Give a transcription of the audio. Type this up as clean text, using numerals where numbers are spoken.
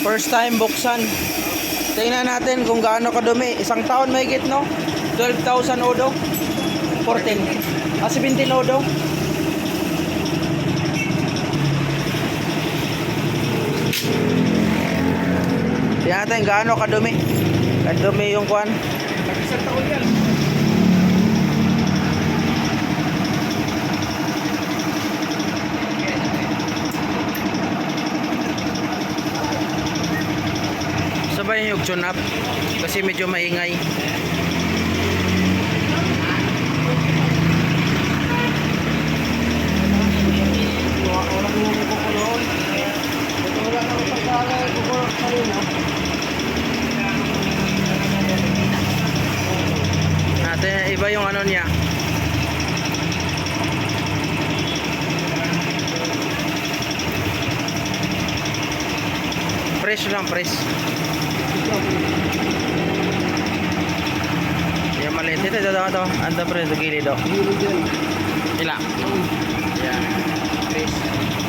First time buksan. Tingnan natin kung gaano kadumi. Isang taon may higit, no? 12,000 odo. 14. 17 odo. Tingnan natin gaano kadumi. Kadumi yung kuan. Isang taon yan. Sabay yung tune up kasi medyo maingay. Natin iba yung ano niya. Fresh lang, fresh. Yan maliit. Ito. Anda pre sa gilid, oh. Ila. Yan. Fresh.